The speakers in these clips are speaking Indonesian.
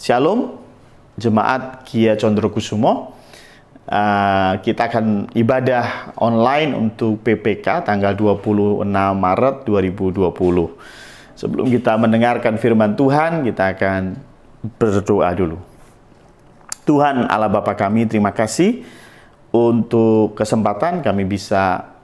Shalom, Jemaat Kia Condrokusumo. Kita akan ibadah online untuk PPK tanggal 26 Maret 2020. Sebelum kita mendengarkan firman Tuhan, kita akan berdoa dulu. Tuhan Allah Bapa kami, terima kasih untuk kesempatan kami bisa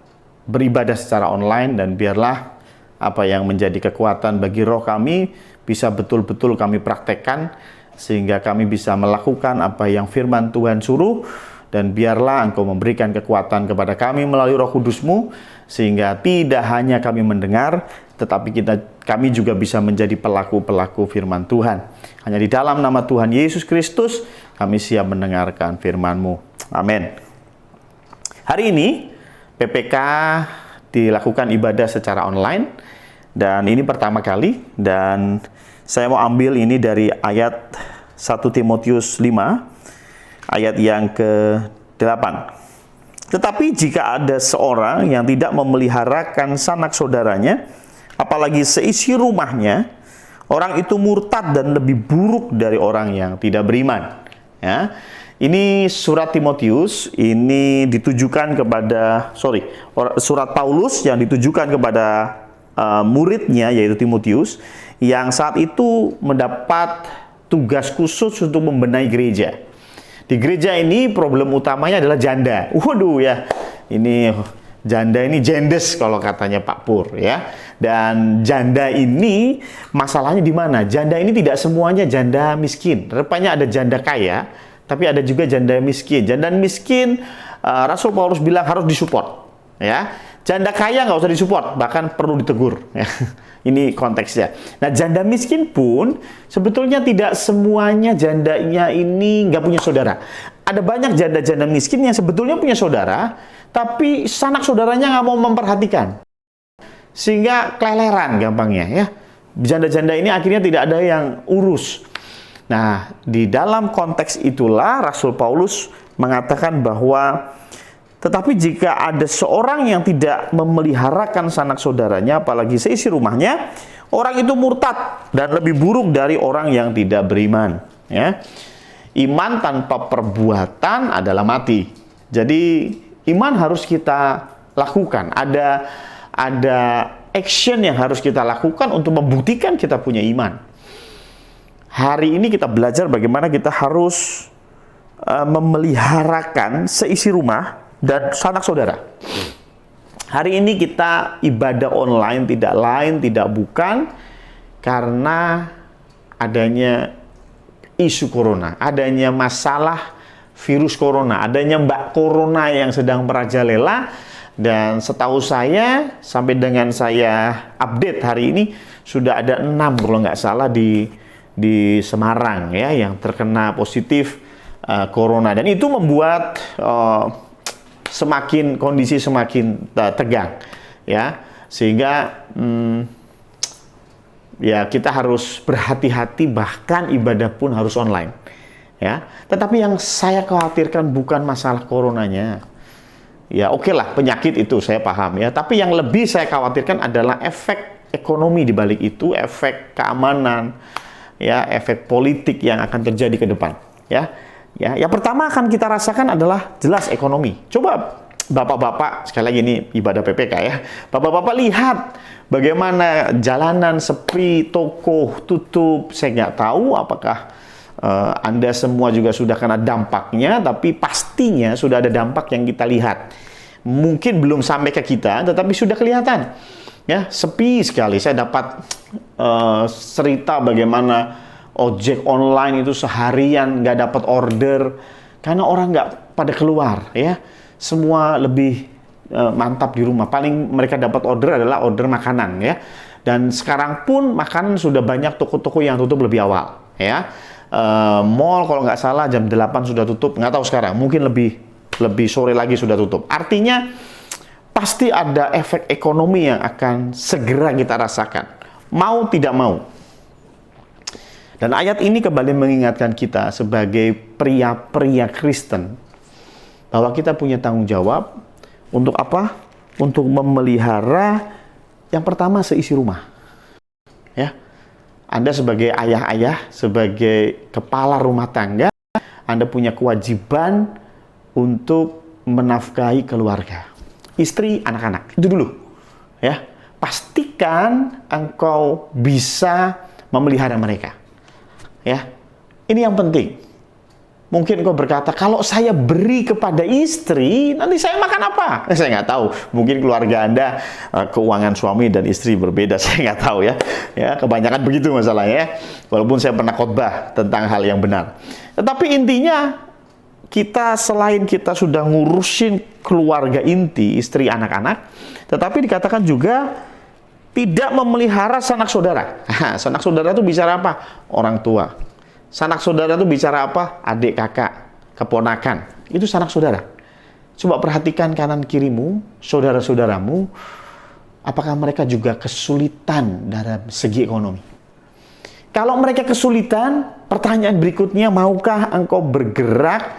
beribadah secara online, dan biarlah apa yang menjadi kekuatan bagi roh kami bisa betul-betul kami praktekkan, sehingga kami bisa melakukan apa yang firman Tuhan suruh, dan biarlah Engkau memberikan kekuatan kepada kami melalui Roh Kudus-Mu, sehingga tidak hanya kami mendengar, tetapi kami juga bisa menjadi pelaku-pelaku firman Tuhan. Hanya di dalam nama Tuhan Yesus Kristus, kami siap mendengarkan firman-Mu. Amin. Hari ini, PPK dilakukan ibadah secara online, dan ini pertama kali, dan saya mau ambil ini dari ayat 1 Timotius 5, ayat yang ke-8. Tetapi jika ada seorang yang tidak memeliharakan sanak saudaranya, apalagi seisi rumahnya, orang itu murtad dan lebih buruk dari orang yang tidak beriman. Ya. Ini surat Timotius, ini ditujukan kepada, surat Paulus yang ditujukan kepada muridnya, yaitu Timotius, yang saat itu mendapat tugas khusus untuk membenahi gereja. Di gereja ini problem utamanya adalah janda. Waduh ya, ini janda ini jendes kalau katanya Pak Pur ya. Dan janda ini masalahnya di mana? Janda ini tidak semuanya janda miskin. Rupanya ada janda kaya, tapi ada juga janda miskin. Janda miskin, Rasul Paulus bilang harus disupport. Ya, janda kaya nggak usah disupport, bahkan perlu ditegur. Ya. Ini konteksnya. Nah, janda miskin pun sebetulnya tidak semuanya jandanya ini nggak punya saudara. Ada banyak janda-janda miskin yang sebetulnya punya saudara, tapi sanak saudaranya nggak mau memperhatikan, sehingga keleleran gampangnya ya. Janda-janda ini akhirnya tidak ada yang urus. Nah, di dalam konteks itulah Rasul Paulus mengatakan bahwa tetapi jika ada seorang yang tidak memeliharakan sanak saudaranya, apalagi seisi rumahnya, orang itu murtad dan lebih buruk dari orang yang tidak beriman. Ya. Iman tanpa perbuatan adalah mati. Jadi iman harus kita lakukan. Ada action yang harus kita lakukan untuk membuktikan kita punya iman. Hari ini kita belajar bagaimana kita harus memeliharakan seisi rumah dan sanak saudara. Hari ini kita ibadah online tidak lain tidak bukan karena adanya isu corona, adanya masalah virus corona, adanya Mbak Corona yang sedang merajalela. Dan setahu saya, sampai dengan saya update hari ini, sudah ada 6 kalau nggak salah di Semarang ya yang terkena positif corona, dan itu membuat kondisi semakin tegang ya, sehingga ya kita harus berhati-hati, bahkan ibadah pun harus online ya. Tetapi yang saya khawatirkan bukan masalah coronanya ya, oke lah, penyakit itu saya paham ya, tapi yang lebih saya khawatirkan adalah efek ekonomi di balik itu, efek keamanan ya, efek politik yang akan terjadi ke depan ya. Ya, yang pertama akan kita rasakan adalah jelas ekonomi. Coba bapak-bapak, sekali lagi ini ibadah PPK ya. Bapak-bapak lihat bagaimana jalanan sepi, toko tutup. Saya nggak tahu apakah Anda semua juga sudah kena dampaknya, tapi pastinya sudah ada dampak yang kita lihat. Mungkin belum sampai ke kita, tetapi sudah kelihatan. Ya, sepi sekali. Saya dapat cerita bagaimana ojek online itu seharian nggak dapat order karena orang nggak pada keluar ya, semua lebih mantap di rumah. Paling mereka dapat order adalah order makanan ya, dan sekarang pun makanan sudah banyak toko-toko yang tutup lebih awal ya. Mall kalau nggak salah jam 8 sudah tutup, nggak tahu sekarang, mungkin lebih sore lagi sudah tutup. Artinya pasti ada efek ekonomi yang akan segera kita rasakan, mau tidak mau. Dan ayat ini kembali mengingatkan kita sebagai pria-pria Kristen bahwa kita punya tanggung jawab untuk apa? Untuk memelihara yang pertama seisi rumah. Ya. Anda sebagai ayah-ayah, sebagai kepala rumah tangga, Anda punya kewajiban untuk menafkahi keluarga. Istri, anak-anak. Itu dulu. Ya. Pastikan engkau bisa memelihara mereka. Ya. Ini yang penting. Mungkin kau berkata, kalau saya beri kepada istri, nanti saya makan apa? Saya nggak tahu. Mungkin keluarga Anda, keuangan suami dan istri berbeda, saya nggak tahu ya. Ya, kebanyakan begitu masalahnya. Walaupun saya pernah khotbah tentang hal yang benar. Tetapi intinya, selain kita sudah ngurusin keluarga inti, istri, anak-anak, tetapi dikatakan juga tidak memelihara sanak saudara. Sanak saudara itu bicara apa? Orang tua. Sanak saudara itu bicara apa? Adik, kakak, keponakan. Itu sanak saudara. Coba perhatikan kanan kirimu, saudara-saudaramu, apakah mereka juga kesulitan dalam segi ekonomi? Kalau mereka kesulitan, pertanyaan berikutnya, maukah engkau bergerak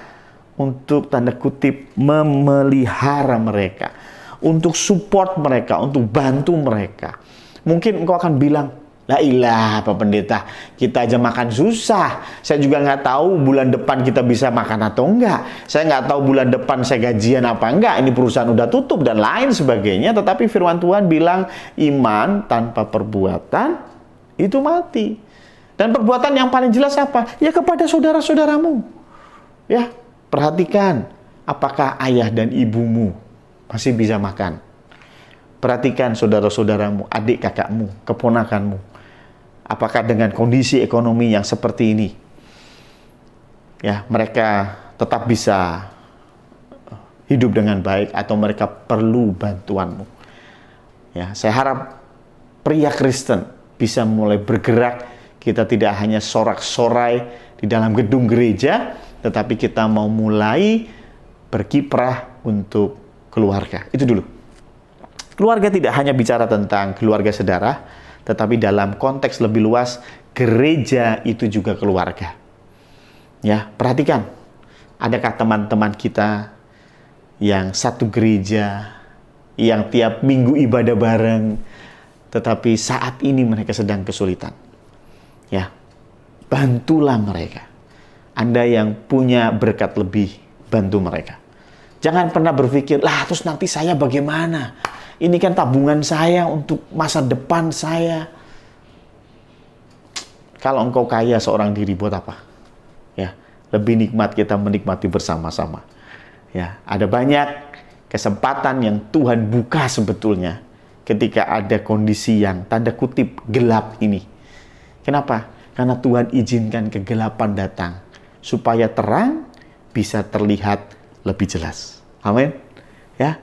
untuk tanda kutip memelihara mereka, untuk support mereka, untuk bantu mereka? Mungkin engkau akan bilang, la ilah Pak Pendeta, kita aja makan susah. Saya juga nggak tahu bulan depan kita bisa makan atau enggak. Saya nggak tahu bulan depan saya gajian apa enggak. Ini perusahaan udah tutup dan lain sebagainya. Tetapi firman Tuhan bilang, iman tanpa perbuatan itu mati. Dan perbuatan yang paling jelas apa? Ya kepada saudara-saudaramu. Ya, perhatikan apakah ayah dan ibumu masih bisa makan. Perhatikan saudara-saudaramu, adik kakakmu, keponakanmu. Apakah dengan kondisi ekonomi yang seperti ini, ya mereka tetap bisa hidup dengan baik atau mereka perlu bantuanmu? Ya, saya harap pria Kristen bisa mulai bergerak. Kita tidak hanya sorak-sorai di dalam gedung gereja, tetapi kita mau mulai berkiprah untuk keluarga. Itu dulu. Keluarga tidak hanya bicara tentang keluarga saudara, tetapi dalam konteks lebih luas, gereja itu juga keluarga. Ya, perhatikan, adakah teman-teman kita yang satu gereja, yang tiap minggu ibadah bareng, tetapi saat ini mereka sedang kesulitan? Ya, bantulah mereka. Anda yang punya berkat lebih, bantu mereka. Jangan pernah berpikir, lah terus nanti saya bagaimana? Ini kan tabungan saya untuk masa depan saya. Kalau engkau kaya seorang diri, buat apa? Ya, lebih nikmat kita menikmati bersama-sama. Ya, ada banyak kesempatan yang Tuhan buka sebetulnya ketika ada kondisi yang tanda kutip gelap ini. Kenapa? Karena Tuhan izinkan kegelapan datang supaya terang bisa terlihat lebih jelas. Amin. Ya.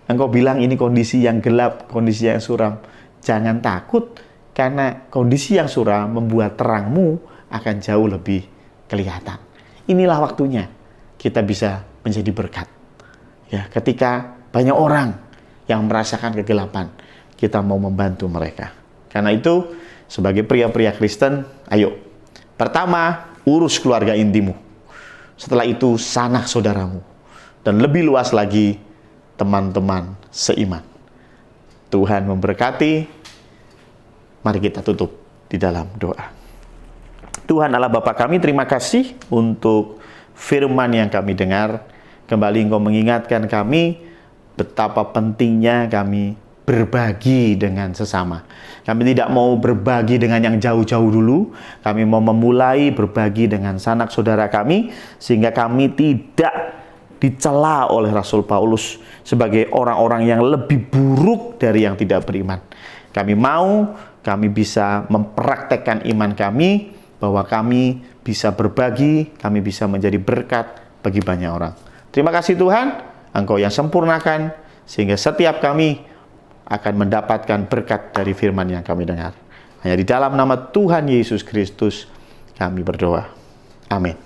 Engkau bilang ini kondisi yang gelap, kondisi yang suram. Jangan takut, karena kondisi yang suram membuat terangmu akan jauh lebih kelihatan. Inilah waktunya kita bisa menjadi berkat. Ya, ketika banyak orang yang merasakan kegelapan, kita mau membantu mereka. Karena itu, sebagai pria-pria Kristen, ayo. Pertama, urus keluarga intimu. Setelah itu, sanak saudaramu. Dan lebih luas lagi, teman-teman seiman. Tuhan memberkati. Mari kita tutup di dalam doa. Tuhan Allah Bapa kami, terima kasih untuk firman yang kami dengar. Kembali Engkau mengingatkan kami betapa pentingnya kami berbagi dengan sesama. Kami tidak mau berbagi dengan yang jauh-jauh dulu. Kami mau memulai berbagi dengan sanak saudara kami, sehingga kami tidak dicela oleh Rasul Paulus sebagai orang-orang yang lebih buruk dari yang tidak beriman. Kami bisa mempraktekkan iman kami, bahwa kami bisa berbagi, kami bisa menjadi berkat bagi banyak orang. Terima kasih Tuhan, Engkau yang sempurnakan, sehingga setiap kami akan mendapatkan berkat dari firman yang kami dengar. Hanya di dalam nama Tuhan Yesus Kristus kami berdoa. Amin.